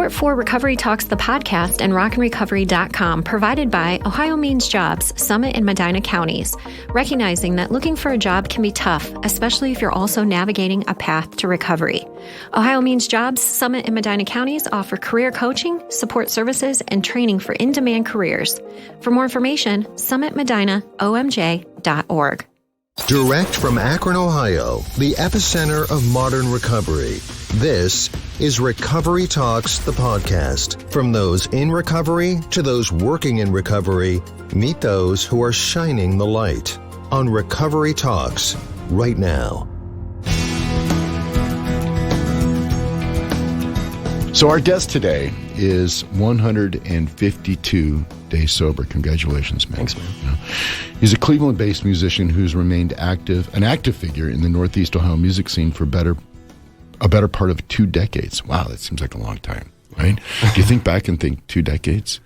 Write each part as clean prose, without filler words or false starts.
Support for Recovery Talks, the podcast, and rockandrecovery.com provided by Ohio Means Jobs, Summit and Medina counties, recognizing that looking for a job can be tough, especially if you're also navigating a path to recovery. Ohio Means Jobs, Summit and Medina counties offer career coaching, support services, and training for in-demand careers. For more information, summitmedinaomj.org. Direct from Akron, Ohio, the epicenter of modern recovery. This is Recovery Talks, the podcast. From those in recovery to those working in recovery, meet those who are shining the light on Recovery Talks right now. So our guest today is 152 days sober. Congratulations, man. Thanks, man. Yeah. He's a Cleveland-based musician who's remained an active figure in the Northeast Ohio music scene for a better part of 2 decades. Wow, that seems like a long time, right? Do you think back and think 2 decades?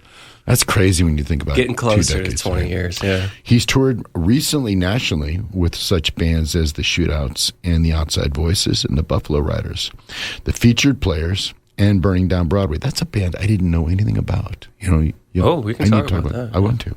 That's crazy when you think about getting closer 2 decades, to 20 right? years, yeah. He's toured recently nationally with such bands as the Shootouts and the Outside Voices and the Buffalo Riders, the Featured Players, and Burning Down Broadway. That's a band I didn't know anything about. We can talk about that. I want to.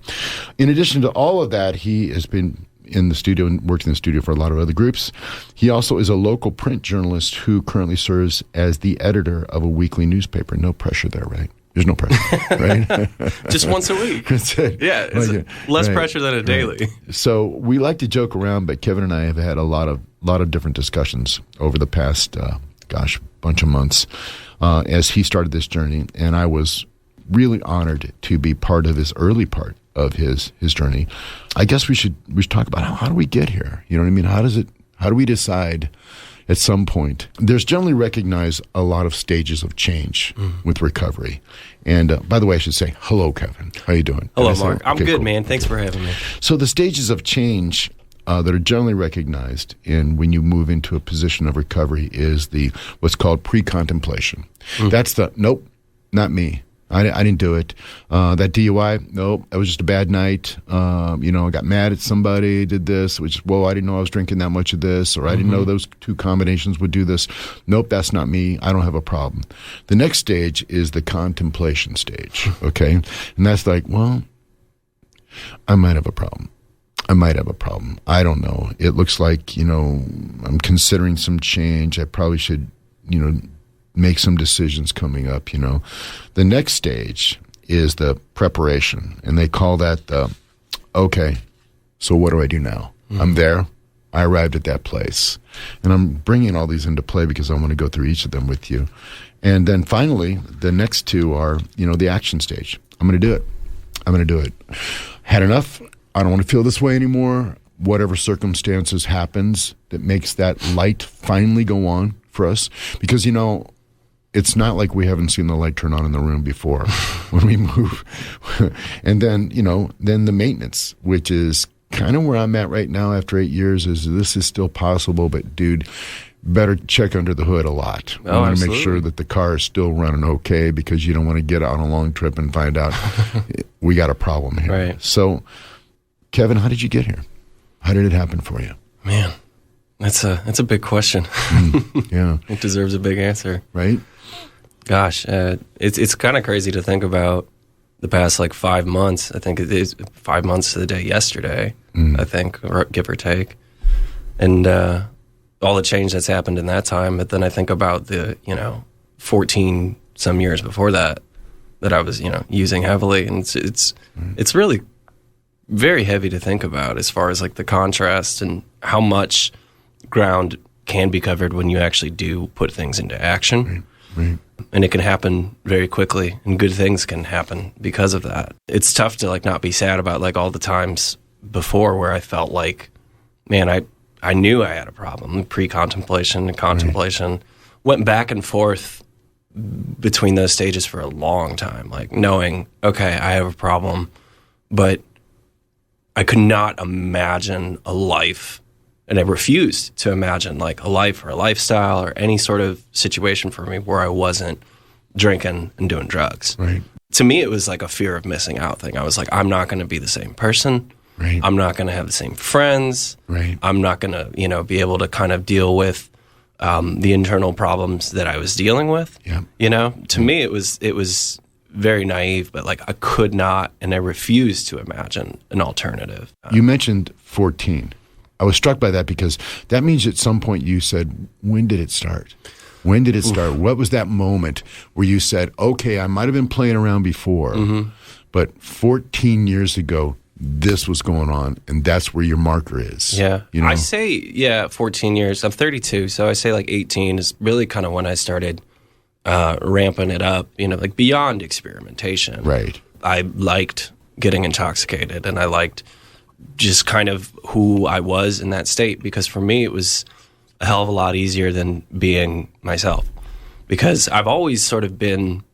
In addition to all of that, he has been in the studio and worked in the studio for a lot of other groups. He also is a local print journalist who currently serves as the editor of a weekly newspaper. No pressure there, right? There's no pressure, right? Just once a week. That's it. Yeah, it's less pressure than a daily. Right. So we like to joke around, but Kevin and I have had a lot of different discussions over the past, bunch of months as he started this journey, and I was really honored to be part of his early part of his journey. I guess we should talk about how do we get here? You know what I mean? How do we decide at some point? There's generally recognized a lot of stages of change with recovery. And by the way, I should say, hello, Kevin. How you doing? Hello, Mark. I'm good, cool. Man. Thanks for having me. So the stages of change that are generally recognized in when you move into a position of recovery is what's called pre-contemplation. That's nope, not me. I didn't do it. That DUI, nope, that was just a bad night. I got mad at somebody, did this, I didn't know I was drinking that much of this, or I didn't know those 2 combinations would do this. Nope, that's not me. I don't have a problem. The next stage is the contemplation stage, okay? And that's like, well, I might have a problem. I don't know. It looks like, I'm considering some change. I probably should, make some decisions coming up, The next stage is the preparation, and they call that okay, so what do I do now? I'm there. I arrived at that place. And I'm bringing all these into play because I want to go through each of them with you. And then finally, the next 2 are, the action stage. I'm going to do it. Had enough. I don't want to feel this way anymore. Whatever circumstances happens that makes that light finally go on for us. Because, it's not like we haven't seen the light turn on in the room before when we move. And then, then the maintenance, which is kind of where I'm at right now after 8 years, is this is still possible, but dude, better check under the hood a lot. Oh, want to make sure that the car is still running okay, because you don't want to get on a long trip and find out we got a problem here. Right. So, Kevin, how did you get here? How did it happen for you? Man, that's a big question. Yeah. It deserves a big answer. Right? Gosh, it's kind of crazy to think about the past 5 months. I think it is 5 months to the day yesterday, I think, or give or take. And all the change that's happened in that time. But then I think about the, 14 some years before that I was, using heavily. And it's really very heavy to think about as far as the contrast and how much ground can be covered when you actually do put things into action. Right. And it can happen very quickly, and good things can happen because of that. It's tough to not be sad about all the times before where I felt man, I knew I had a problem. Pre-contemplation and contemplation went back and forth between those stages for a long time, knowing, okay, I have a problem, but I could not imagine a life, and I refused to imagine a life or a lifestyle or any sort of situation for me where I wasn't drinking and doing drugs. Right. To me, it was a fear of missing out thing. I was I'm not going to be the same person. Right. I'm not going to have the same friends. Right. I'm not going to, be able to kind of deal with the internal problems that I was dealing with. Yeah. You know, to me, it was very naive, but like I could not, and I refused to imagine an alternative. You mentioned 14. I was struck by that because that means at some point you said, when did it start? When did it start? What was that moment where you said, okay, I might have been playing around before, but 14 years ago, this was going on, and that's where your marker is. Yeah. You know? I say, 14 years. I'm 32, so I say like 18 is really kind of when I started ramping it up, you know, like beyond experimentation. Right. I liked getting intoxicated, and I liked just kind of who I was in that state, because for me it was a hell of a lot easier than being myself, because I've always sort of been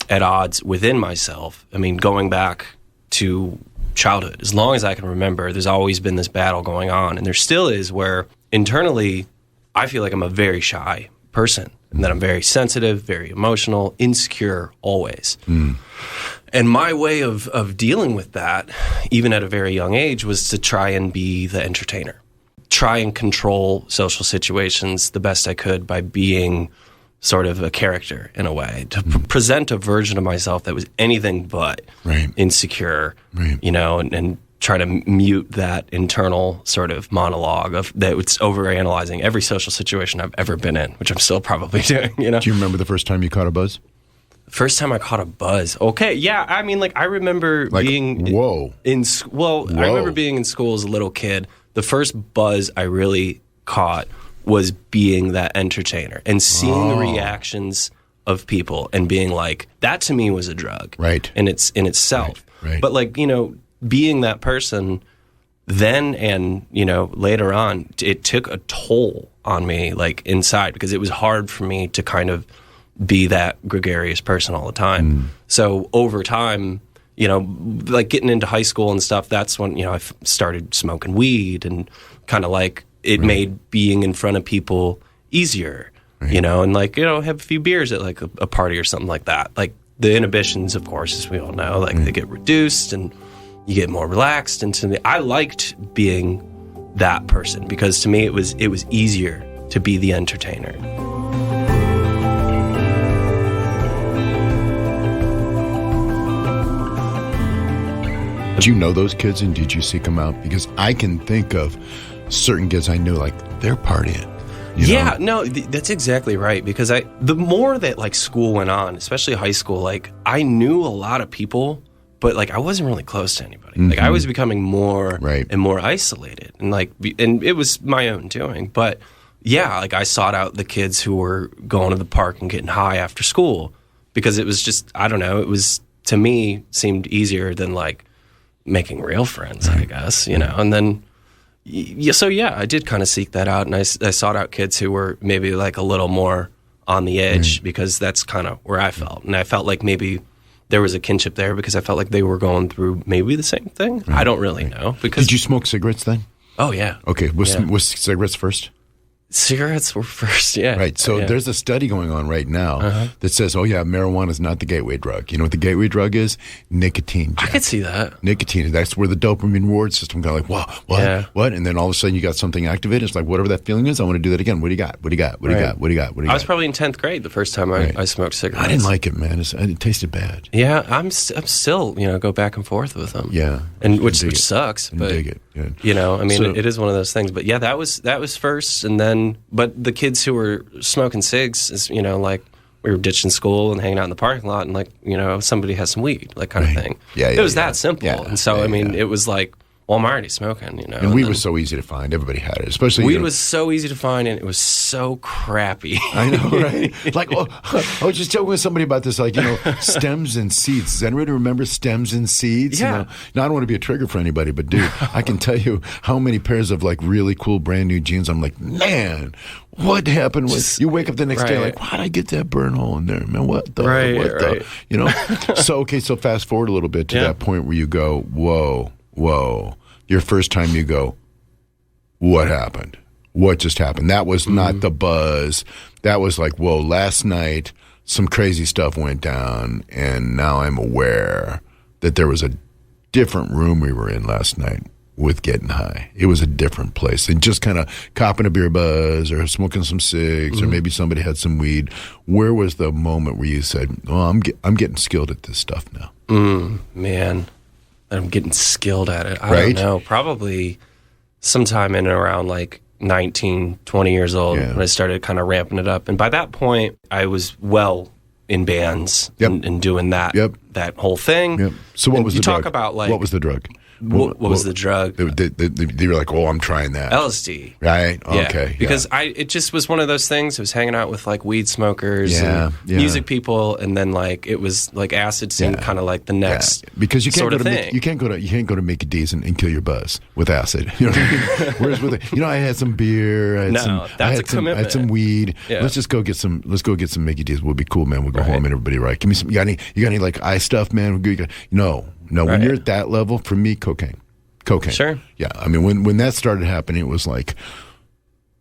at odds within myself. I mean, going back to childhood, as long as I can remember, there's always been this battle going on, and there still is, where internally I feel like I'm a very shy person, and that I'm very sensitive, very emotional, insecure always. And my way of dealing with that, even at a very young age, was to try and be the entertainer, try and control social situations the best I could by being sort of a character in a way, to present a version of myself that was anything but insecure, you know, and try to mute that internal sort of monologue of that it's overanalyzing every social situation I've ever been in, which I'm still probably doing, you know. Do you remember the first time you caught a buzz? First time I caught a buzz. Okay, yeah. I mean, like I remember being whoa. I remember being in school as a little kid. The first buzz I really caught was being that entertainer and seeing the reactions of people and being like, that to me was a drug, right? And it's in itself, right. But like, you know, being that person then and, you know, later on, it took a toll on me, like inside, because it was hard for me to kind of be that gregarious person all the time. So over time, you know, like getting into high school and stuff, that's when, you know, I started smoking weed, and kind of like it made being in front of people easier, you know, and like, you know, have a few beers at like a party or something like that. Like the inhibitions, of course, as we all know, like they get reduced and you get more relaxed. And to me, I liked being that person, because to me it was easier to be the entertainer. Did you know those kids, and did you seek them out? Because I can think of certain kids I knew, like, they're partying. Yeah, no, that's exactly right. Because the more that like school went on, especially high school, like I knew a lot of people, but like I wasn't really close to anybody. Like I was becoming more and more isolated, and like, and it was my own doing. But yeah, like I sought out the kids who were going to the park and getting high after school, because it was just, I don't know, it was, to me, seemed easier than like making real friends, I guess, you know. And then, so yeah, I did kind of seek that out, and I sought out kids who were maybe like a little more on the edge, because that's kind of where I felt. And I felt like maybe there was a kinship there, because I felt like they were going through maybe the same thing. I don't really know. Because did you smoke cigarettes then? Oh, yeah. Okay, was cigarettes first? Cigarettes were first, yeah. Right, so there's a study going on right now that says, oh yeah, marijuana is not the gateway drug. You know what the gateway drug is? Nicotine, Jack. I could see that. Nicotine, that's where the dopamine reward system kind of like, what? And then all of a sudden you got something activated. It's like, whatever that feeling is, I want to do that again. What do you got? What do you got? What do you got? What do you got? What do you got? I was probably in 10th grade the first time I smoked cigarettes. I didn't like it, man. It tasted bad. Yeah, I'm still, you know, go back and forth with them. Yeah. And which sucks. And but, dig it. Yeah. You know, I mean, it is one of those things. But yeah, that was first. And then, but the kids who were smoking cigs, is, you know, like we were ditching school and hanging out in the parking lot, and like, you know, somebody has some weed, like kind of thing. Yeah, it was that simple. Yeah, and so, I mean, it was like, well, I'm already smoking, you know. And weed was so easy to find. Everybody had it, especially weed was so easy to find, and it was so crappy. I know, right? Like, I was just talking with somebody about this, like, you know, stems and seeds. Does anybody remember stems and seeds? Yeah. You know, now, I don't want to be a trigger for anybody, but dude, I can tell you how many pairs of like really cool brand new jeans. I'm like, man, what happened? You wake up the next day like, why'd I get that burn hole in there, man? What the, you know? So fast forward a little bit to that point where you go, whoa. Your first time you go, what happened? What just happened? That was not the buzz. That was like, whoa, last night some crazy stuff went down, and now I'm aware that there was a different room we were in last night. with getting high. It was a different place. And just kind of copping a beer buzz or smoking some cigs or maybe somebody had some weed. Where was the moment where you said, "Oh, I'm getting skilled at this stuff now"? Man, I'm getting skilled at it. I Right? don't know. Probably sometime in and around like 19, 20 years old when I started kind of ramping it up. And by that point, I was well in bands and doing that whole thing. Yep. So what was the drug? You talk about like... What was the drug? What was the drug? They were like, "Oh, I'm trying that." LSD. Right? Okay. Yeah. Because it just was one of those things. I was hanging out with like weed smokers and music people, and then like it was like acid seemed kind of like the next because you can't sort go of to thing. you can't go to Mickey D's and kill your buzz with acid. You know what I mean? Whereas with I had some beer, I had some weed. Yeah. Let's go get some Mickey D's. We'll be cool, man. We'll go home and everybody right. Give me some. You got any like eye stuff, man? No. When you're at that level, for me, cocaine. Sure. Yeah. I mean, when that started happening, it was like,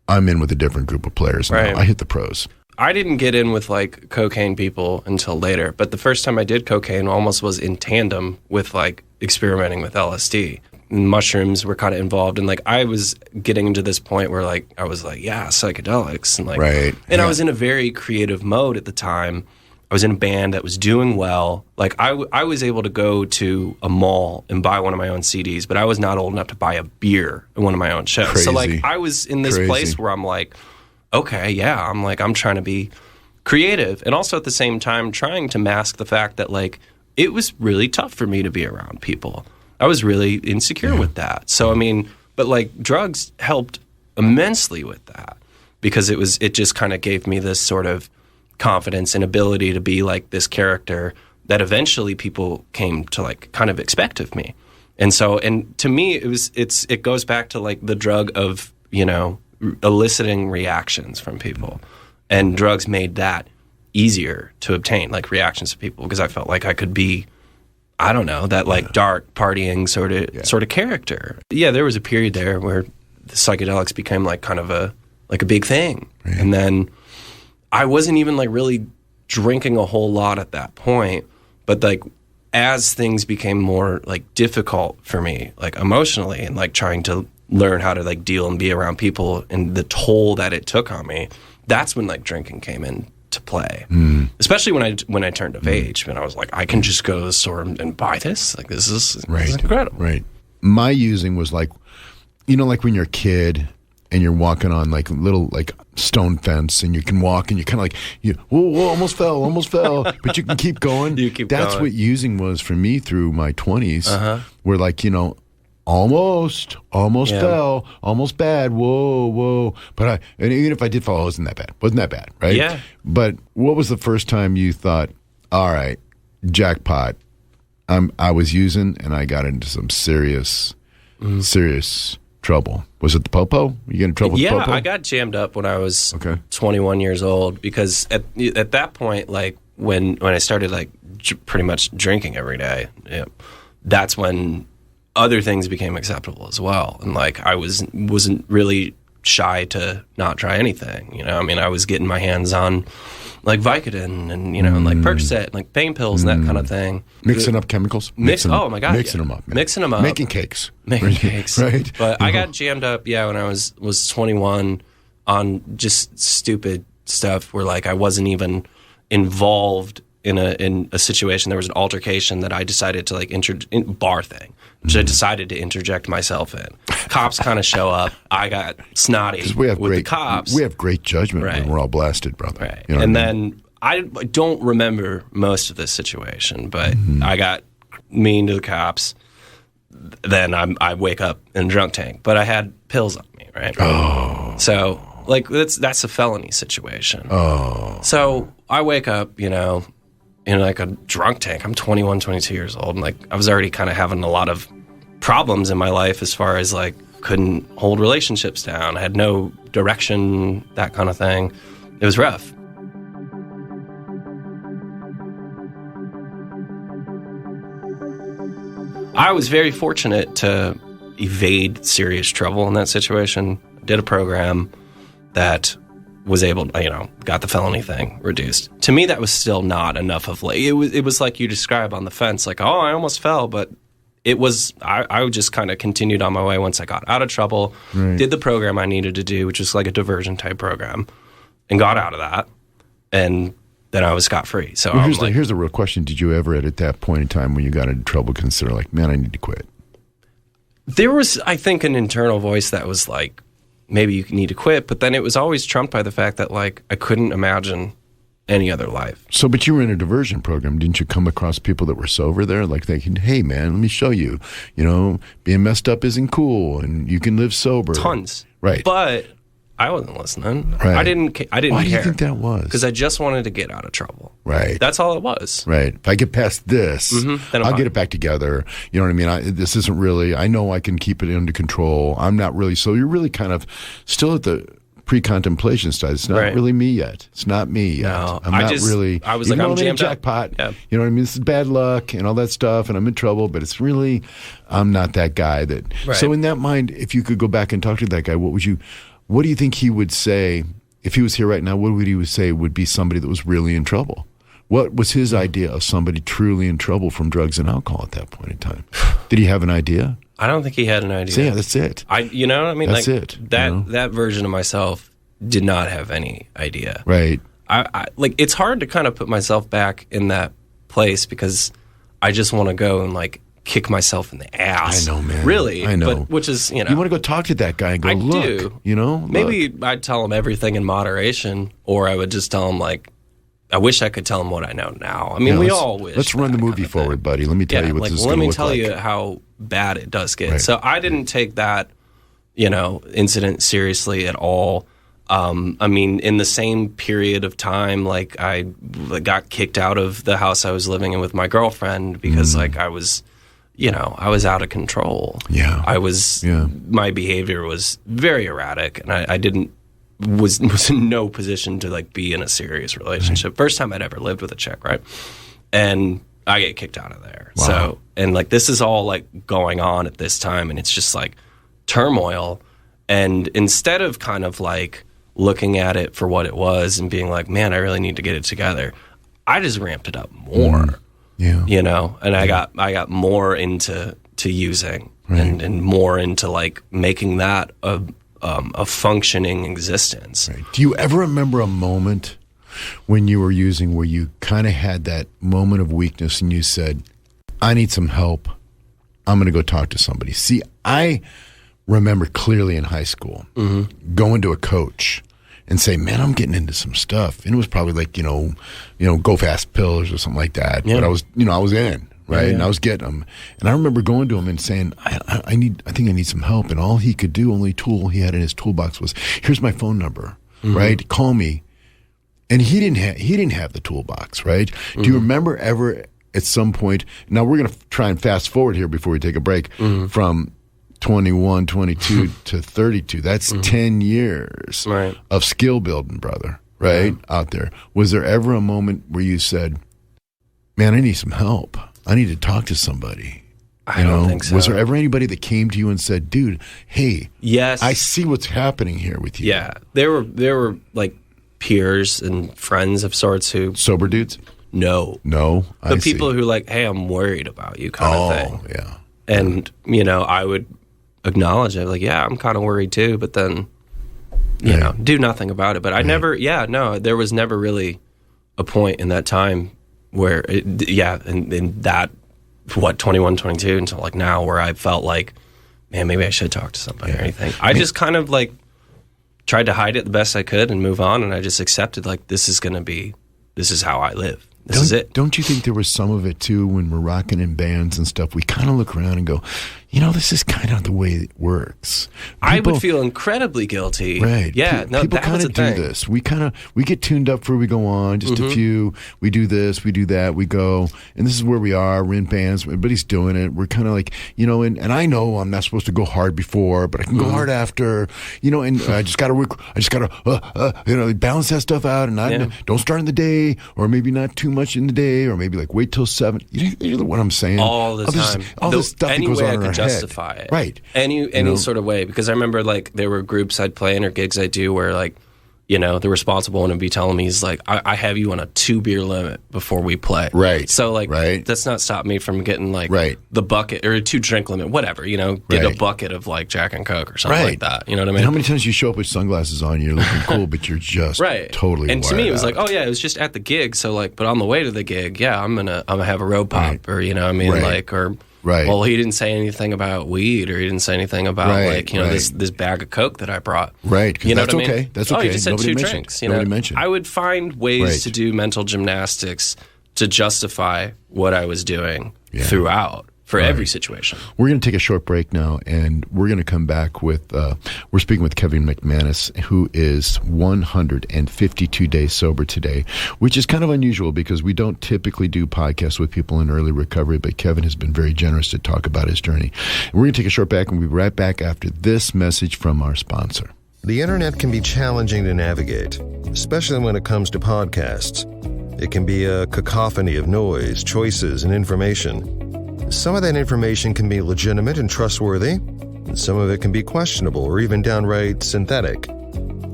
I'm in with a different group of players now. I hit the pros. I didn't get in with like cocaine people until later, but the first time I did cocaine almost was in tandem with like experimenting with LSD. Mushrooms were kind of involved, and like I was getting into this point where like I was like, psychedelics, and like, and I was in a very creative mode at the time. I was in a band that was doing well. Like I was able to go to a mall and buy one of my own CDs, but I was not old enough to buy a beer at one of my own shows. Crazy. So like I was in this place where I'm like, okay, I'm trying to be creative, and also at the same time trying to mask the fact that like it was really tough for me to be around people. I was really insecure with that. So I mean, but like drugs helped immensely with that because it just kind of gave me this sort of confidence and ability to be like this character that eventually people came to like kind of expect of me. And so, and to me, it goes back to like the drug of, eliciting reactions from people, and drugs made that easier to obtain, like reactions to people, because I felt like I could be, I don't know, that like dark partying sort of character. Yeah. There was a period there where the psychedelics became like kind of a big thing. Right. And then I wasn't even like really drinking a whole lot at that point, but like as things became more like difficult for me, like emotionally, and like trying to learn how to like deal and be around people and the toll that it took on me, that's when like drinking came into play. Especially when I turned of age, and I was like, I can just go to the store and buy this. Like this is incredible. Right. My using was like, like when you're a kid and you're walking on like little like stone fence, and you can walk, and you kind of like whoa, almost fell, but you can keep going. That's what using was for me through my 20s. Where like almost fell, almost bad, whoa, but and even if I did fall, wasn't that bad, right? Yeah. But what was the first time you thought, all right, jackpot? I was using, and I got into some serious trouble. Was it the popo? You get in trouble with the popo? Yeah, I got jammed up when I was 21 years old, because at that point, like when I started like pretty much drinking every day, that's when other things became acceptable as well. And like I wasn't really shy to not try anything. I mean, I was getting my hands on like Vicodin and and like Percocet and like pain pills and that kind of thing. Mixing up chemicals. Oh my God, mixing them up. Man. Mixing them up. Making cakes. Right. But I got jammed up. Yeah, when I was 21 on just stupid stuff where like I wasn't even involved in a situation. There was an altercation that I decided to like bar thing, which I decided to interject myself in. Cops kind of show up. I got snotty with the cops. We have great judgment when we're all blasted, brother. Right. And then I don't remember most of this situation, but I got mean to the cops. Then I wake up in a drunk tank, but I had pills on me, right? Oh. So like that's a felony situation. Oh. So I wake up, in like a drunk tank. I'm 21, 22 years old, and like I was already kind of having a lot of problems in my life as far as like couldn't hold relationships down. I had no direction, that kind of thing. It was rough. I was very fortunate to evade serious trouble in that situation. Did a program that was able, got the felony thing reduced. To me, that was still not enough of like, it was like you describe on the fence, like, oh, I almost fell, but it was, I just kind of continued on my way once I got out of trouble, did the program I needed to do, which was like a diversion type program, and got out of that. And then I was scot-free. So well, here's the real question. Did you ever at that point in time when you got into trouble consider like, man, I need to quit? There was, I think, an internal voice that was like, maybe you need to quit. But then it was always trumped by the fact that like I couldn't imagine any other life. So, but you were in a diversion program. Didn't you come across people that were sober there? Like thinking, hey, man, let me show you. You know, being messed up isn't cool and you can live sober. Tons. Right. But I wasn't listening. Right. I didn't care. Why do you think that was? Because I just wanted to get out of trouble. Right. That's all it was. Right. If I get past this, then I'll get it back together. You know what I mean? This isn't really, I know I can keep it under control. I'm not really, so you're really kind of still at the pre-contemplation stage. It's not really me yet. It's not me yet. No, I'm not really. I was like, I'm jammed up. Jackpot. Yeah. You know what I mean? This is bad luck and all that stuff, and I'm in trouble, but it's really, I'm not that guy that. Right. So in that mind, if you could go back and talk to that guy, what do you think he would say if he was here right now? What would he say would be somebody that was really in trouble? What was his idea of somebody truly in trouble from drugs and alcohol at that point in time? Did he have an idea? I don't think he had an idea. So yeah, that's it. You know what I mean? That's like, it. That version of myself did not have any idea. Right. I like, it's hard to kind of put myself back in that place because I just want to go and like kick myself in the ass. I know, man. Really? I know. But, which is, you know. You want to go talk to that guy and go, look. Do. You know? Maybe I'd tell him everything in moderation, or I would just tell him, like, I wish I could tell him what I know now. I mean, we all wish. Let's run the movie forward, buddy. Let me tell you what this is going to look like. Let me tell you how bad it does get. Right. So I didn't take that, incident seriously at all. I mean, in the same period of time, like I got kicked out of the house I was living in with my girlfriend because like I was out of control. Yeah. My behavior was very erratic and I was in no position to like be in a serious relationship. Right. First time I'd ever lived with a chick, right? And I get kicked out of there. Wow. So, and like this is all like going on at this time and it's just like turmoil. And instead of kind of like looking at it for what it was and being like, man, I really need to get it together, I just ramped it up more. Yeah. And I got more into using and more into like making that a functioning existence. Right. Do you ever remember a moment when you were using where you kind of had that moment of weakness and you said, I need some help. I'm going to go talk to somebody. See, I remember clearly in high school going to a coach and say, man, I'm getting into some stuff. And it was probably like, go fast pills or something like that. Yeah. But I was in, right? Yeah. And I was getting them. And I remember going to him and saying, I think I need some help. And all he could do, only tool he had in his toolbox was, here's my phone number, right? Call me. And he didn't have the toolbox, right? Do you remember ever at some point, now we're going to try and fast forward here before we take a break, from 21, 22 to 32. That's 10 years of skill building, brother, right? Out there. Was there ever a moment where you said, man, I need some help. I need to talk to somebody? I don't think so. Was there ever anybody that came to you and said, dude, hey, yes, I see what's happening here with you? Yeah. There were like peers and friends of sorts who... Sober dudes? No. The people who like, hey, I'm worried about you kind of thing. Oh, yeah. And, I would acknowledge it. Like, yeah, I'm kind of worried too, but then, do nothing about it. But I never, there was never really a point in that time where, in that, 21, 22 until like now where I felt like, man, maybe I should talk to somebody or anything. I just kind of like tried to hide it the best I could and move on. And I just accepted like, this is how I live. This is it. Don't you think there was some of it too when we're rocking in bands and stuff? We kind of look around and go, this is kind of the way it works. I would feel incredibly guilty. Right. Yeah. People kind of do this. We get tuned up before we go on, just a few. We do this, we do that, we go. And this is where we are. We're in bands. Everybody's doing it. We're kind of like, and I know I'm not supposed to go hard before, but I can go hard after, and I just got to balance that stuff out. And don't start in the day, or maybe not too much in the day, or maybe like wait till 7. You know what I'm saying? All the time. All this stuff that goes on in our head. Justify it. Right. Any sort of way. Because I remember like there were groups I'd play in or gigs I'd do where like the responsible one would be telling me, he's like, I have you on a 2-beer limit before we play. Right. So, like, right. that's not stopping me from getting, like, right. the bucket, or a 2-drink limit, whatever, get right. a bucket of, like, Jack and Coke or something right. like that. You know what I mean? And how many times you show up with sunglasses on, you're looking cool, but you're just right. totally And to me, it was out. like, oh, yeah, it was just at the gig. So, like, but on the way to the gig, yeah, I'm gonna have a road pop, right. or, what I mean? Right. Like, or... Right. Well, he didn't say anything about weed, or he didn't say anything about right, right. this bag of Coke that I brought. Right. Because that's what I mean? okay. That's okay. Oh, you just said Nobody 2 mentioned. drinks. Nobody mentioned. I would find ways right. to do mental gymnastics to justify what I was doing throughout for right. every situation. We're going to take a short break now, and we're going to come back with, we're speaking with Kevin McManus, who is 152 days sober today, which is kind of unusual because we don't typically do podcasts with people in early recovery, but Kevin has been very generous to talk about his journey. And we're going to take a short break, and we'll be right back after this message from our sponsor. The internet can be challenging to navigate, especially when it comes to podcasts. It can be a cacophony of noise, choices, and information. Some of that information can be legitimate and trustworthy, and some of it can be questionable or even downright synthetic.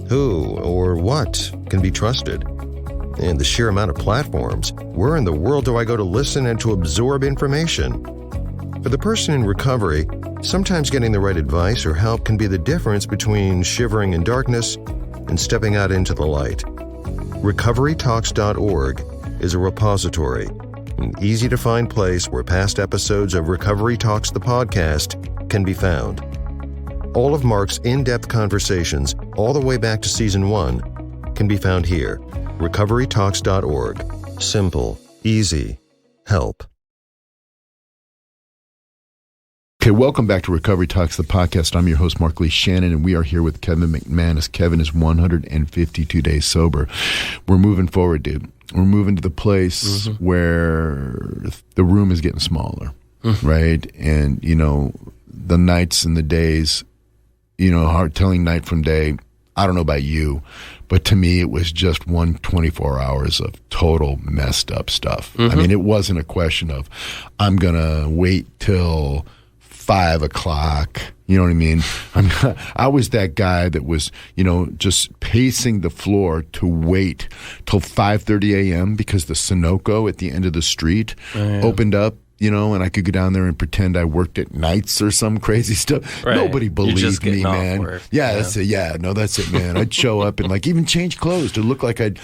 Who or what can be trusted? And the sheer amount of platforms, where in the world do I go to listen and to absorb information? For the person in recovery, sometimes getting the right advice or help can be the difference between shivering in darkness and stepping out into the light. RecoveryTalks.org is a repository, an easy-to-find place where past episodes of Recovery Talks the podcast can be found. All of Marc's in-depth conversations, all the way back to Season 1, can be found here. RecoveryTalks.org. Simple, easy, help. Okay, welcome back to Recovery Talks, the podcast. I'm your host, Marc Lee Shannon, and we are here with Kevin McManus. Kevin is 152 days sober. We're moving forward, dude. We're moving to the place where the room is getting smaller, right? And, the nights and the days, hard telling night from day. I don't know about you, but to me, it was just 24 hours of total messed up stuff. I mean, it wasn't a question of, I'm going to wait till 5 o'clock. You know what I mean? I was that guy that was, just pacing the floor to wait till 5:30 a.m. because the Sunoco at the end of the street opened up, and I could go down there and pretend I worked at nights or some crazy stuff. Right. Nobody believed me, man. Yeah, that's it. Yeah, no, that's it, man. I'd show up and even change clothes to look like I'd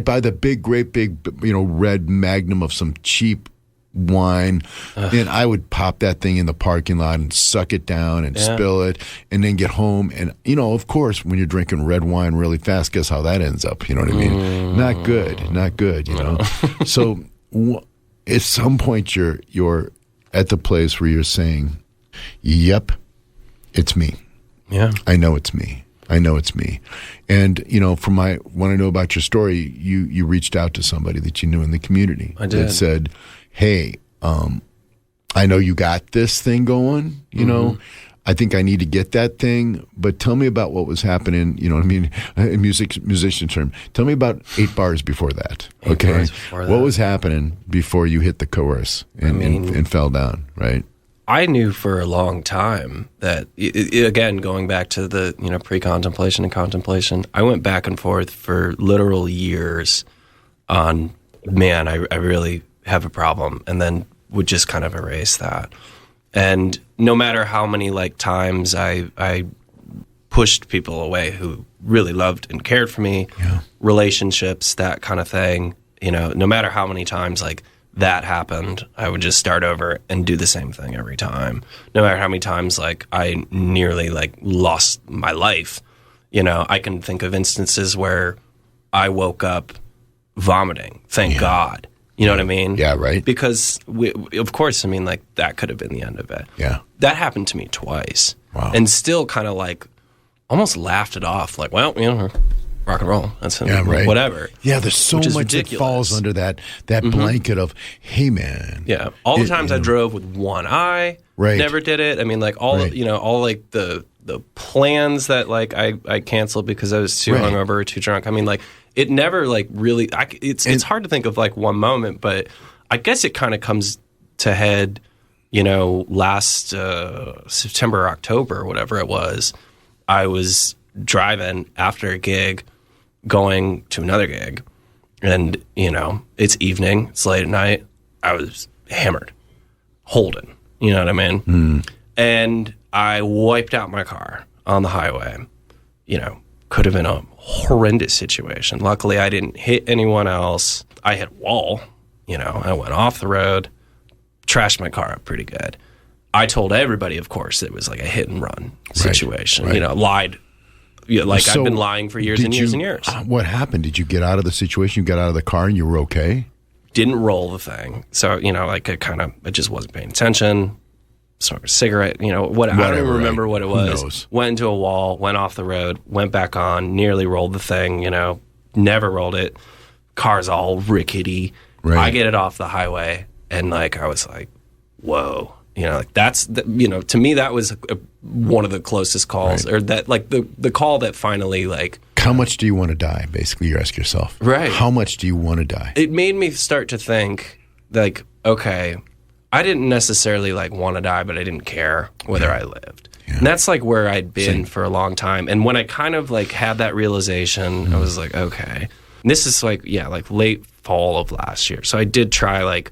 buy the great big, red Magnum of some cheap wine, and I would pop that thing in the parking lot and suck it down and spill it, and then get home. And of course, when you're drinking red wine really fast, guess how that ends up? You know what I mean? Not good. So at some point, you're at the place where you're saying, "Yep, it's me. Yeah, I know it's me. And from when I know about your story, you reached out to somebody that you knew in the community. I did. That said, hey, I know you got this thing going, I think I need to get that thing, but tell me about what was happening, in musician term. Tell me about 8 bars before that, okay? What was happening before you hit the chorus and fell down, right? I knew for a long time that, again, going back to the pre-contemplation and contemplation, I went back and forth for literal years on, man, I really have a problem, and then would just kind of erase that. And no matter how many times I pushed people away who really loved and cared for me, relationships, that kind of thing, no matter how many times that happened, I would just start over and do the same thing every time. No matter how many times I nearly lost my life. I can think of instances where I woke up vomiting. Thank God. You know what I mean? Yeah, right. Because, of course, that could have been the end of it. Yeah. That happened to me twice. Wow. And still kind of almost laughed it off. Rock and roll. That's right. Whatever. Yeah, there's so much ridiculous. that falls under that blanket of, hey, man. Yeah. All the times I drove with one eye, never did it. All the plans that I canceled because I was too hungover or too drunk. It never really. It's hard to think of one moment, but I guess it kind of comes to head. Last September, October, whatever it was, I was driving after a gig, going to another gig, and, you know, it's evening, it's late at night. I was hammered, holding, you know what I mean? And I wiped out my car on the highway. You know, could have been a horrendous situation. Luckily, I didn't hit anyone else. I hit a wall, you know, I went off the road, trashed my car up pretty good. I told everybody, of course, it was like a hit and run situation. Right. You know, lied. Like, So I've been lying for years and years and years. What happened? Did you get out of the situation? You got out of the car and you were okay? Didn't roll the thing. So, you know, like I just wasn't paying attention. Smoked a cigarette, you know, I don't even remember what it was. Who knows? Went into a wall, went off the road, went back on, nearly rolled the thing, you know, never rolled it. Car's all rickety. Right. I get it off the highway, and like, I was like, whoa. You know, like that's, you know, to me, that was one of the closest calls, or that, like, the call that finally, like. How much do you want to die? Basically, you ask yourself. Right. How much do you want to die? It made me start to think, like, okay, I didn't necessarily, like, want to die, but I didn't care whether I lived. Yeah. And that's, like, where I'd been for a long time. And when I kind of, like, had that realization, I was like, okay. And this is, like, like, late fall of last year. So I did try, like,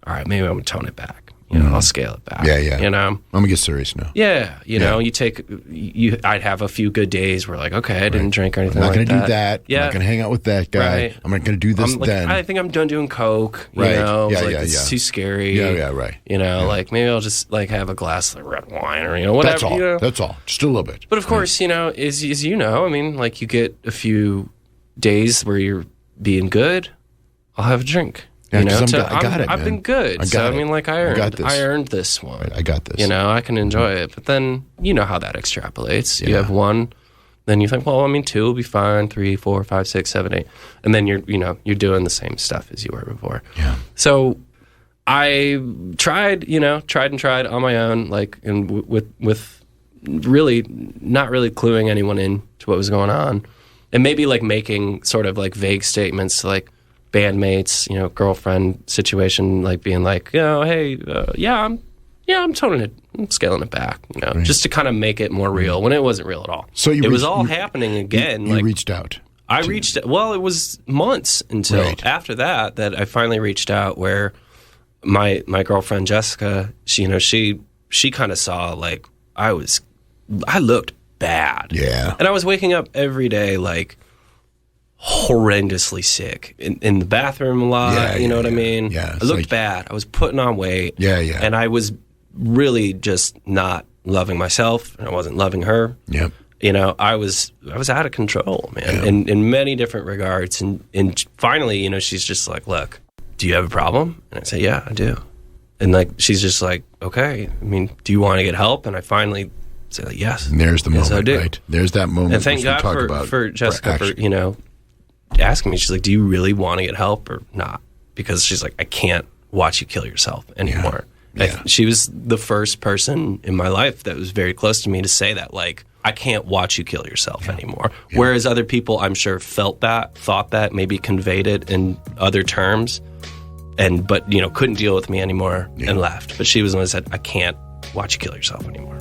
all right, maybe I'm going to tone it back. You know, I'll scale it back. Yeah. You know? I'm going to get serious now. Yeah. You know, I'd have a few good days where, like, okay, I didn't drink or anything I'm not like going to do that. Yeah. I'm not going to hang out with that guy. Right. I'm not going to do this then. I think I'm done doing coke. You Right. know? Yeah, like, it's too scary. Yeah, right. You know, like, maybe I'll just, like, have a glass of red wine or, you know, whatever. That's all. You know? That's all. Just a little bit. But, of course, you know, as you know, I mean, like, you get a few days where you're being good, I'll have a drink. Yeah, you know, I got it, I've man. been good. I mean, like, I earned this one. Right, I got this. You know, I can enjoy it. But then, you know how that extrapolates. You have one, then you think, well, I mean, 2 will be fine, 3, 4, 5, 6, 7, 8. And then you're doing the same stuff as you were before. Yeah. So I tried on my own, like, and with really not really cluing anyone in to what was going on. And maybe, like, making sort of, like, vague statements to, like, bandmates, you know, girlfriend situation, like, being like, you know, hey, I'm toning it, I'm scaling it back, you know, just to kind of make it more real when it wasn't real at all. So it was all happening again. You like, reached out. Well, it was months until after that I finally reached out, where my girlfriend Jessica, she kind of saw, like, I looked bad. Yeah. And I was waking up every day, like, horrendously sick in the bathroom a lot. You know what I mean? Yeah. I looked bad. I was putting on weight. Yeah. And I was really just not loving myself, and I wasn't loving her. Yep. You know, I was out of control, man, in many different regards. And finally, you know, she's just like, look, do you have a problem? And I say, yeah, I do. And, like, she's just like, okay, I mean, do you want to get help? And I finally say, like, yes. And there's the moment, I do. right? There's that moment. And thank God for Jessica for, you know, asking me. She's like, do you really want to get help or not? Because she's like, I can't watch you kill yourself anymore. Yeah. She was the first person in my life that was very close to me to say that, like, I can't watch you kill yourself anymore. Yeah. Whereas other people, I'm sure, felt that, thought that, maybe conveyed it in other terms, but, you know, couldn't deal with me anymore and left. But she was the one that said, I can't watch you kill yourself anymore.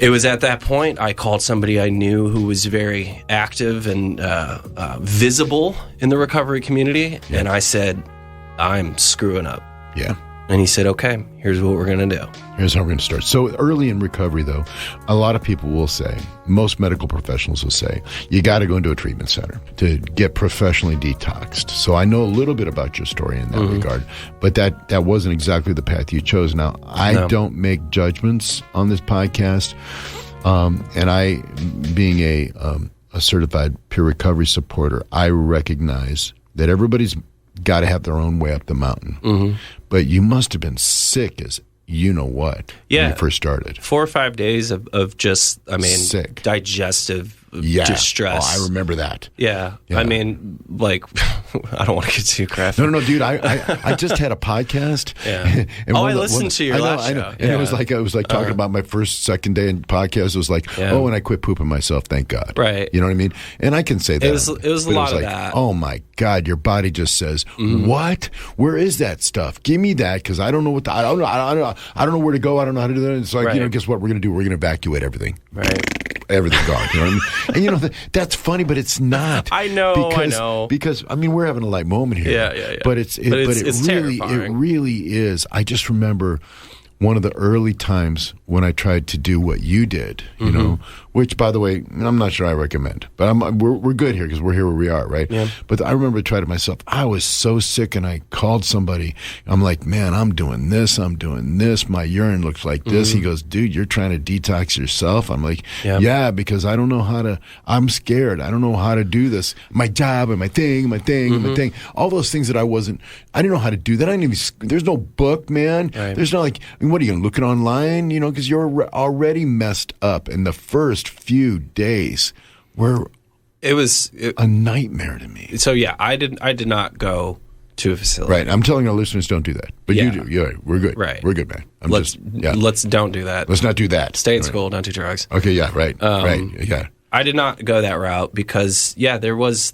It was at that point I called somebody I knew who was very active and visible in the recovery community, and I said, I'm screwing up. Yeah. And he said, okay, here's what we're going to do. Here's how we're going to start. So early in recovery, though, a lot of people will say, most medical professionals will say, you got to go into a treatment center to get professionally detoxed. So I know a little bit about your story in that regard, but that wasn't exactly the path you chose. Now, I don't make judgments on this podcast, and I, being a certified peer recovery supporter, I recognize that everybody's got to have their own way up the mountain. But you must have been sick as you know what when you first started. 4 or 5 days of just, I mean, sick. Digestive distress. Oh, I remember that. Yeah. I mean, like, I don't want to get too graphic. No, dude. I just had a podcast. Yeah. And I listened to your last show. And it was like I was like talking about my second day in podcast. It was like, and I quit pooping myself. Thank God. Right. You know what I mean? And I can say that. It was a lot of that. Oh my God, your body just says, what? Where is that stuff? Give me that, because I don't know I don't know where to go. I don't know how to do that. It's like, guess what we're going to do? We're going to evacuate everything. Right. Everything gone. You know what I mean? And that's funny, but it's not. I know. Because I mean, we're having a light moment here. Yeah. But it really is. I just remember one of the early times when I tried to do what you did, you know, which, by the way, I'm not sure I recommend, but we're good here because we're here where we are, right? Yeah. But I remember I tried it myself. I was so sick, and I called somebody. I'm like, man, I'm doing this. My urine looks like this. He goes, dude, you're trying to detox yourself? I'm like, yeah, because I don't know how to. I'm scared. I don't know how to do this. My job and my thing. All those things that I didn't know how to do that. I didn't even. There's no book, man. Right. There's not like. I mean, what are you going to look it online? You know, because you're already messed up. And the first few days were a nightmare to me. So yeah, I did not go to a facility. Right. I'm telling our listeners, don't do that. But you do. Yeah, we're good. Right. We're good, man. Let's don't do that. Let's not do that. Stay in school. Don't do drugs. Okay. Yeah. Right. Right. Yeah. I did not go that route because there was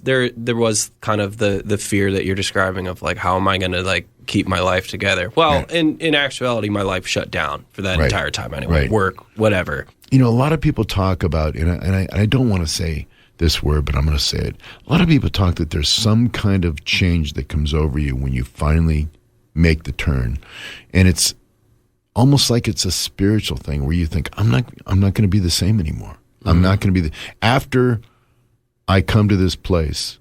kind of the fear that you're describing of like, how am I going to like keep my life together? Well, in actuality, my life shut down for that entire time anyway. Right. Work, whatever. You know, a lot of people talk about, and I don't want to say this word, but I'm going to say it. A lot of people talk that there's some kind of change that comes over you when you finally make the turn, and it's almost like it's a spiritual thing where you think, I'm not going to be the same anymore. I'm not going to be after I come to this place,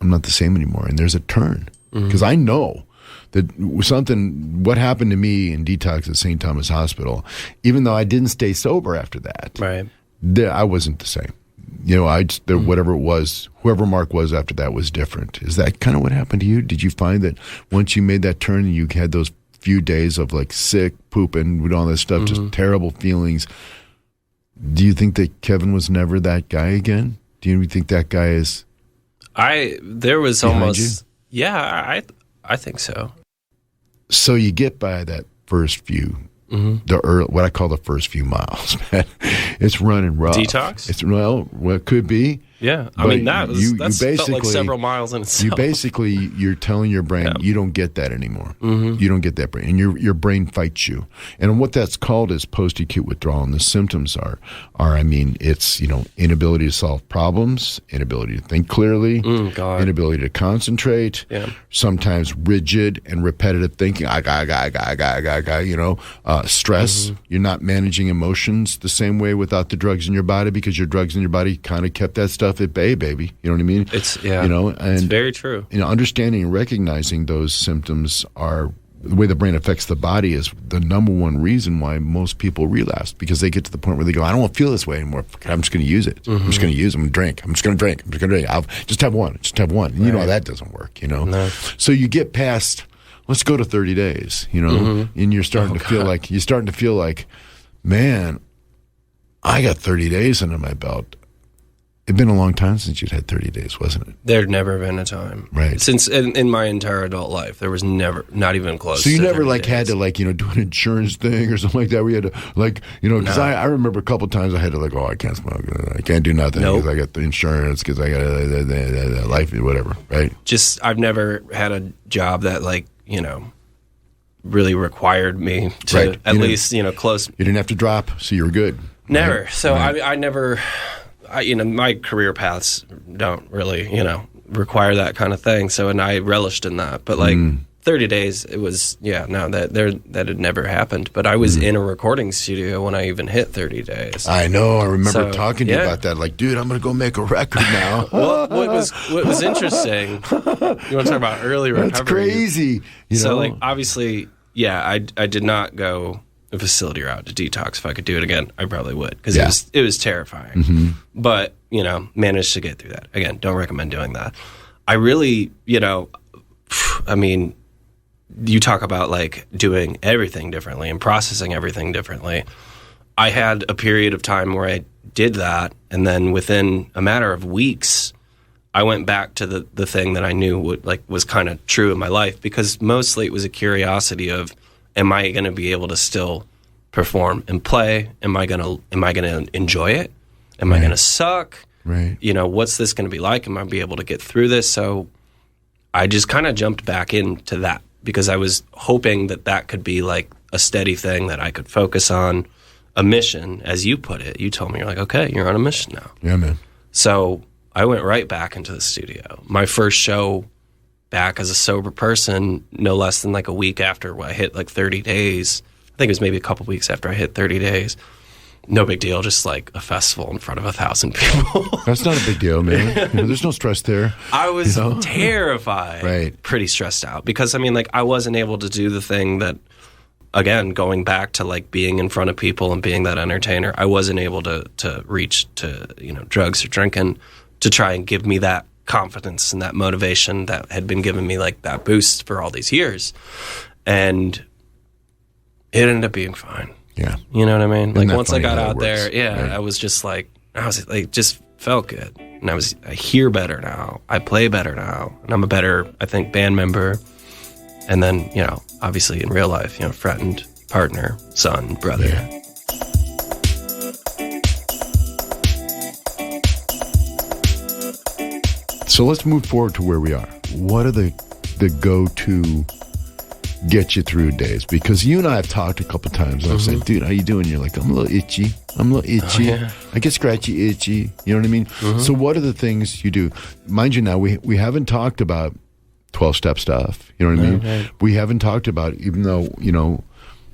I'm not the same anymore. And there's a turn because I know that what happened to me in detox at St. Thomas Hospital, even though I didn't stay sober after that, right? I wasn't the same. You know, whatever it was, whoever Marc was after that was different. Is that kind of what happened to you? Did you find that once you made that turn and you had those few days of like sick, pooping, with all this stuff, just terrible feelings? Do you think that Kevin was never that guy again? Do you think that guy is? There was almost. You? Yeah, I think so. So you get by that first few, what I call the first few miles, man. It's running rough. Detox? It could be. Yeah, I mean that felt like several miles in itself. You're telling your brain you don't get that anymore. You don't get that brain, and your brain fights you. And what that's called is post-acute withdrawal. And the symptoms are I mean, it's inability to solve problems, inability to think clearly, inability to concentrate. Yeah. Sometimes rigid and repetitive thinking. Stress. You're not managing emotions the same way without the drugs in your body because your drugs in your body kind of kept that stuff at bay, baby. You know what I mean? It's it's very true. Understanding and recognizing those symptoms are the way the brain affects the body is the number one reason why most people relapse, because they get to the point where they go, I don't want to feel this way anymore. I'm just going to use it. I'm just going to use it. I'm going to drink. I'll just have one. And you know how that doesn't work, No. So you get past, let's go to 30 days, and you're starting to feel like, man, I got 30 days under my belt. It'd been a long time since you'd had 30 days, wasn't it? There'd never been a time. Right. Since in my entire adult life, there was never, not even close. So you never had to do an insurance thing or something like that where you had to because I remember a couple times I had to I can't smoke. I can't do nothing because I got the insurance, because I got the life, whatever, right? I've never had a job that really required me to at least, close. You didn't have to drop, so you were good. Never. Right? So I never... my career paths don't really, require that kind of thing. So, and I relished in that. But 30 days, it was, that had never happened. But I was in a recording studio when I even hit 30 days. I know. I remember talking to you about that. Like, dude, I'm going to go make a record now. Well, what was interesting, you want to talk about early recovery. That's crazy. So, obviously, I did not go a facility route to detox. If I could do it again, I probably would, because it was terrifying. But managed to get through that. Again, don't recommend doing that. I really, I mean, you talk about doing everything differently and processing everything differently. I had a period of time where I did that, and then within a matter of weeks, I went back to the thing that I knew was kind of true in my life, because mostly it was a curiosity of, am I going to be able to still perform and play? Am I going to enjoy it? Am I going to suck? Right. What's this going to be like? Am I be able to get through this? So I just kind of jumped back into that, because I was hoping that could be like a steady thing that I could focus on, a mission, as you put it. You told me, you're like, okay, you're on a mission now. Yeah, man. So I went right back into the studio. My first show back as a sober person, no less than like a week after I hit like 30 days. I think it was maybe a couple weeks after I hit 30 days. No big deal, just like a festival in front of 1,000 people. That's not a big deal, man. There's no stress there. I was terrified, right? Pretty stressed out, because I wasn't able to do the thing that, again, going back to like being in front of people and being that entertainer, I wasn't able to reach to drugs or drinking to try and give me that confidence and that motivation that had been giving me like that boost for all these years. And it ended up being fine. Yeah. You know what I mean? Isn't Like once I got out there, right. I was just felt good. And I hear better now. I play better now. And I'm a better, I think, band member. And then, obviously in real life, friend, partner, son, brother. Yeah. So let's move forward to where we are. What are the go-to get you through days? Because you and I have talked a couple times, and I've said, dude, how you doing? You're like, I'm a little itchy. Oh, yeah. I get scratchy, itchy. You know what I mean? So what are the things you do? Mind you, now, we haven't talked about 12-step stuff. You know what I mean? Right. We haven't talked about, even though,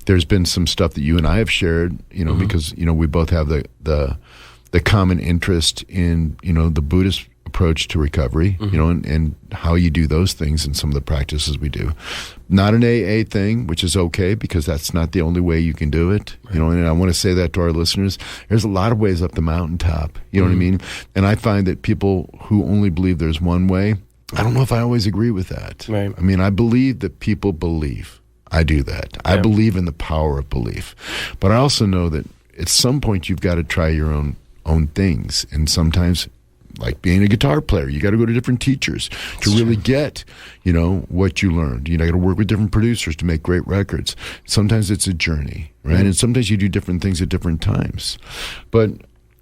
there's been some stuff that you and I have shared, because, we both have the common interest in, the Buddhist approach to recovery, and how you do those things and some of the practices we do. Not an AA thing, which is okay, because that's not the only way you can do it. Right. And I want to say that to our listeners. There's a lot of ways up the mountaintop. You know what I mean? And I find that people who only believe there's one way, I don't know if I always agree with that. Right. I mean, I believe that people believe. I do that. Yeah. I believe in the power of belief. But I also know that at some point you've got to try your own things. And sometimes, like being a guitar player, you got to go to different teachers to really get, what you learned. You got to work with different producers to make great records. Sometimes it's a journey, right? And sometimes you do different things at different times. But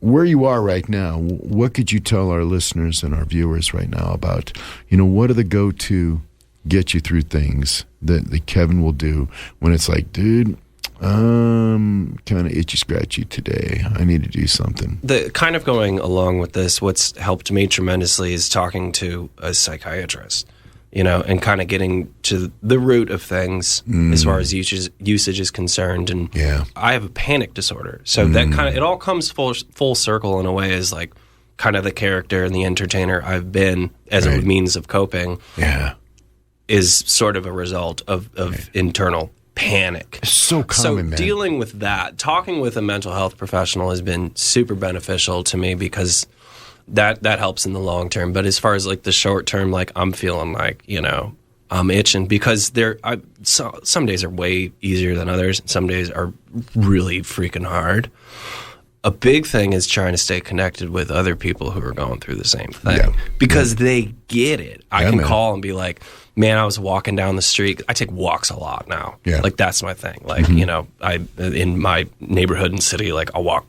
where you are right now, what could you tell our listeners and our viewers right now about, what are the go-to get you through things that Kevin will do when it's like, dude, kind of itchy scratchy today, I need to do something? The kind of going along with this, what's helped me tremendously is talking to a psychiatrist, and kind of getting to the root of things as far as usage is concerned. And I have a panic disorder, so that kind of, it all comes full circle in a way, as like kind of the character and the entertainer I've been as a means of coping is sort of a result of internal panic. It's so common, man. So dealing with that, talking with a mental health professional has been super beneficial to me, because that helps in the long term. But as far as like the short term, like I'm feeling like, I'm itching, because some days are way easier than others, and some days are really freaking hard. A big thing is trying to stay connected with other people who are going through the same thing, because they get it. I can call and be like, man, I was walking down the street. I take walks a lot now. Yeah. Like that's my thing. Like, I in my neighborhood and city, like I'll walk,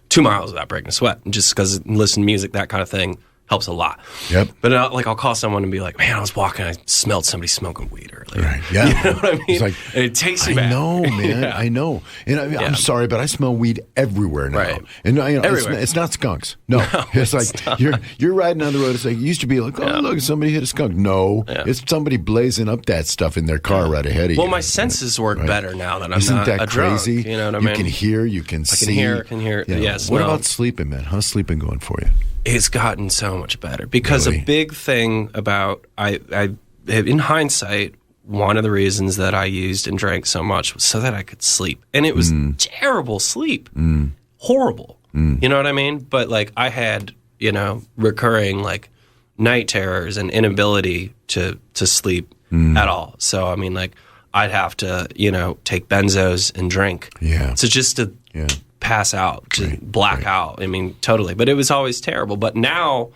2 miles without breaking a sweat. And just because listen to music, that kind of thing helps a lot. Yep. But I'll call someone and be like, man, I was walking, I smelled somebody smoking weed earlier. Right. Yeah. You know what I mean? It's like, and it takes you back. I know, man. I know. And I'm sorry, but I smell weed everywhere now. Right. And it's not skunks. No. It's like you're riding down the road. It's like, it used to be like, look, somebody hit a skunk. No. Yeah. It's somebody blazing up that stuff in their car right ahead of you. Well, my senses work better now that I'm not a crazy? Drunk. You know what I mean? You can hear, you can see. I can hear. Yes. What about sleeping, man? How's sleeping going for you? It's gotten so much better, because a big thing about I in hindsight, one of the reasons that I used and drank so much was so that I could sleep, and it was terrible sleep, horrible. You know what I mean? But like I had recurring like night terrors and inability to sleep at all. So I mean, like I'd have to take benzos and drink, so just to pass out, to black out. I mean, totally. But it was always terrible. But now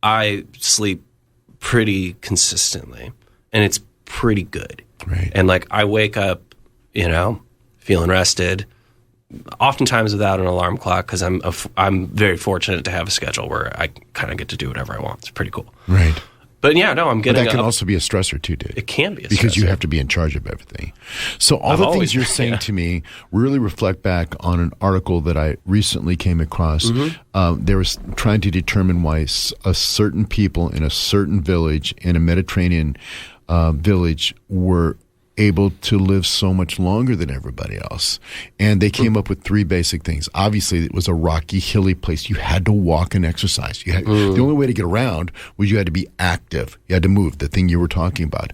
I sleep pretty consistently, and it's pretty good. Right. And like I wake up, feeling rested, oftentimes without an alarm clock, because I'm very fortunate to have a schedule where I kind of get to do whatever I want. It's pretty cool. Right. But yeah, no, I'm getting But that can up. also be a stressor too, Dave. It can be a because stressor. you have to be in charge of everything. So all I've the always things you're been, saying yeah. to me really reflect back on an article that I recently came across. They were trying to determine why a certain people in a certain village in a Mediterranean village were able to live so much longer than everybody else. And they came up with three basic things. Obviously, it was a rocky, hilly place. You had to walk and exercise. The only way to get around was you had to be active. You had to move, the thing you were talking about.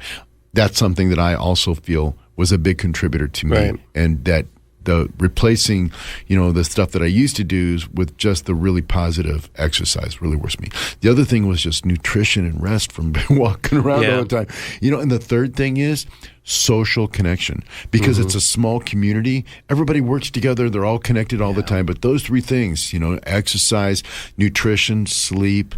That's something that I also feel was a big contributor to me. Right. And that the replacing, the stuff that I used to do with just the really positive exercise really works for me. The other thing was just nutrition and rest from walking around all the time. And the third thing is social connection, because it's a small community. Everybody works together. They're all connected all the time. But those three things, exercise, nutrition, sleep,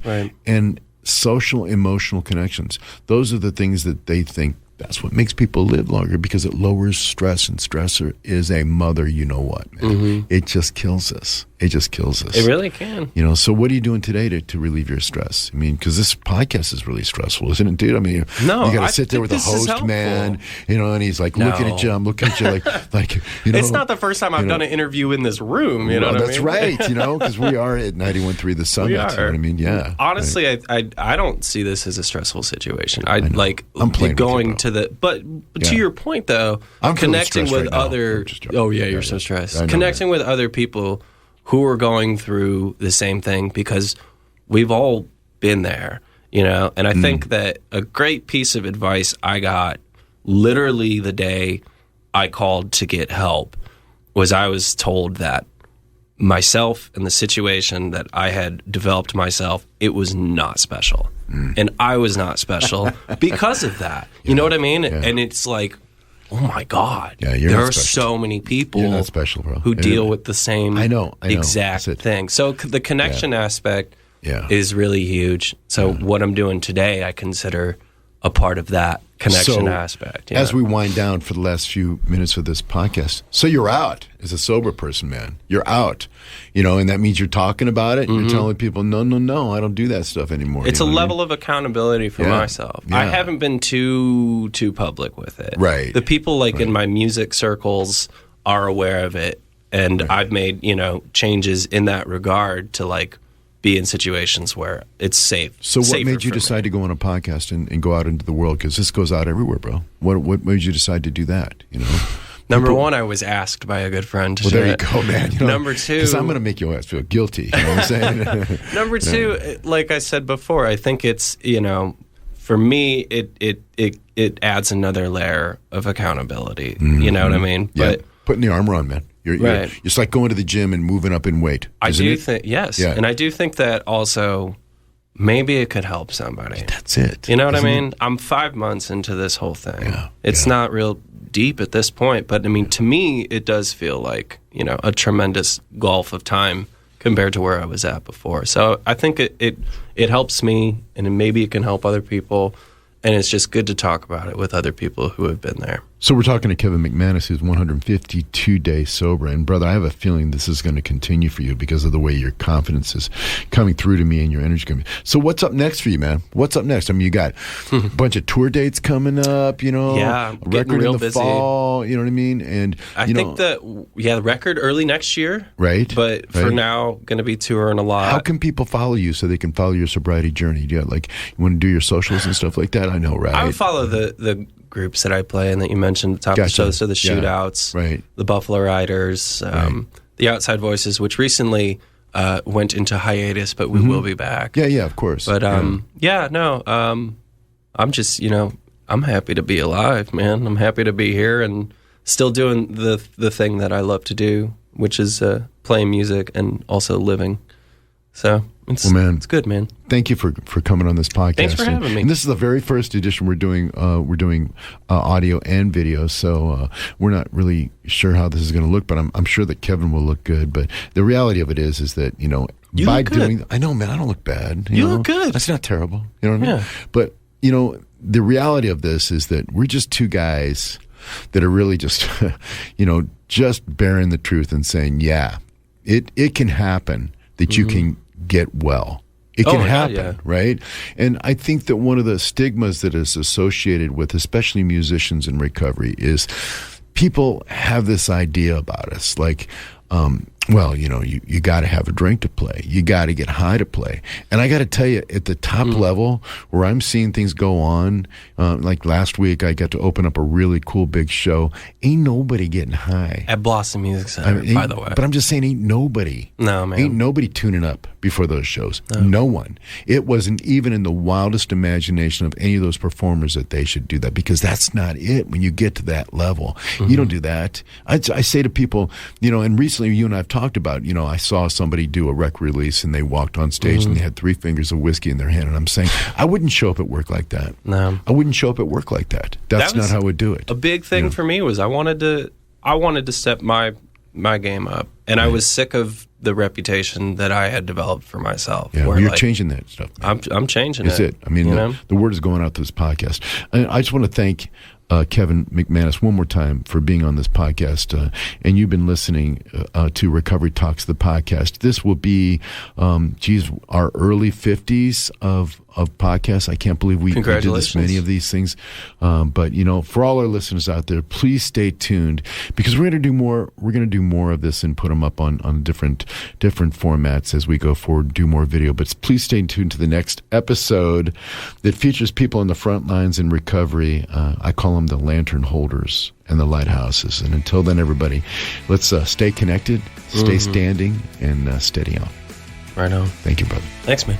and social emotional connections. Those are the things that they think that's what makes people live longer, because it lowers stress, and stressor is a mother, man. It just kills us. It just kills us. It really can. So what are you doing today to relieve your stress? I mean, because this podcast is really stressful, isn't it, dude? I mean, no, you got to sit there with the host, man, and he's like looking at you. I'm looking at you like It's not the first time I've done an interview in this room, what I mean? That's right, because we are at 91.3 The Summit. You know what I mean? Yeah. Honestly, I don't see this as a stressful situation. I'm playing going to the, but to your point though, I'm connecting with right other, you're so stressed. Connecting with other people who are going through the same thing, because we've all been there, and I think that a great piece of advice I got literally the day I called to get help was I was told that myself and the situation that I had developed myself, it was not special. And I was not special because of that. You know what I mean? Yeah. And it's like, oh my God. Yeah, there are so many people you're not special, bro. who deal with the same I know. exact thing. So the connection aspect is really huge. So what I'm doing today, I consider a part of that connection aspect. As we wind down for the last few minutes of this podcast, so you're out as a sober person, man. You're out, and that means you're talking about it. And you're telling people, no, I don't do that stuff anymore. It's a level of accountability for myself. Yeah. I haven't been too public with it. Right. The people in my music circles are aware of it, and I've made changes in that regard to be in situations where it's safe. So what made you decide to go on a podcast and go out into the world? Because this goes out everywhere, bro. What made you decide to do that? Number one, I was asked by a good friend to do there it. you go, man. Number two, because I'm going to make your ass feel guilty. You know what I'm saying? Number two, like I said before, I think it's for me, it adds another layer of accountability. You know what I mean? Yeah. Putting the armor on, man. It's like going to the gym and moving up in weight. I do think, yes. Yeah. And I do think that also maybe it could help somebody. That's it. You know what I mean? I'm 5 months into this whole thing. Yeah. It's not real deep at this point, but I mean, to me, it does feel like, a tremendous gulf of time compared to where I was at before. So I think it helps me, and maybe it can help other people. And it's just good to talk about it with other people who have been there. So we're talking to Kevin McManus, who's 152 days sober. And brother, I have a feeling this is going to continue for you because of the way your confidence is coming through to me and your energy coming. So what's up next for you, man? What's up next? I mean, you got a bunch of tour dates coming up, Yeah, a record real in the busy. fall, you know what I mean? And I think the record early next year. Right. But for now, going to be touring a lot. How can people follow you so they can follow your sobriety journey? Do you want to do your socials and stuff like that? I know, right? I would follow the groups that I play and that you mentioned at the top of the show. So the Shootouts, the Buffalo Riders, the Outside Voices, which recently went into hiatus, but we will be back. Yeah, of course. But I'm just, I'm happy to be alive, man. I'm happy to be here and still doing the thing that I love to do, which is playing music and also living. So it's good, man. Thank you for coming on this podcast. Thanks for having me. And this is the very first edition we're doing audio and video, so we're not really sure how this is going to look, but I'm sure that Kevin will look good. But the reality of it is that, you know, you by look good. doing, I know, man, I don't look bad. You know? look good. That's not terrible. You know what I mean? Yeah. But, you know, the reality of this is that we're just two guys that are really just, you know, just bearing the truth and saying, yeah, it can happen that you can get well. It can happen, right? And I think that one of the stigmas that is associated with especially musicians in recovery is people have this idea about us, like, well, you know, you got to have a drink to play. You got to get high to play. And I got to tell you, at the top level where I'm seeing things go on, like last week I got to open up a really cool big show. Ain't nobody getting high. At Blossom Music Center, by the way. But I'm just saying, ain't nobody. No, man. Ain't nobody tuning up before those shows. No one. It wasn't even in the wildest imagination of any of those performers that they should do that, because that's not it when you get to that level. You don't do that. I say to people, you know, and recently you and I have talked about, you know, I saw somebody do a rec release and they walked on stage and they had 3 fingers of whiskey in their hand, and I'm saying, I wouldn't show up at work like that. No. I wouldn't show up at work like that. That's not how I would do it. A big thing for me was I wanted to step my game up, and I was sick of the reputation that I had developed for myself. Yeah, well, you're changing that stuff. I'm changing it. I mean, the word is going out to this podcast. I just want to thank Kevin McManus one more time for being on this podcast. And you've been listening to Recovery Talks, the podcast. This will be, our early 50s of podcasts. I can't believe we did this many of these things. But, you know, for all our listeners out there, please stay tuned, because we're going to do more. We're going to do more of this and put them up on different formats as we go forward, do more video. But please stay tuned to the next episode that features people on the front lines in recovery. I call them the lantern holders and the lighthouses. And until then, everybody, let's stay connected, stay standing, and steady on. Right on. Thank you, brother. Thanks, man.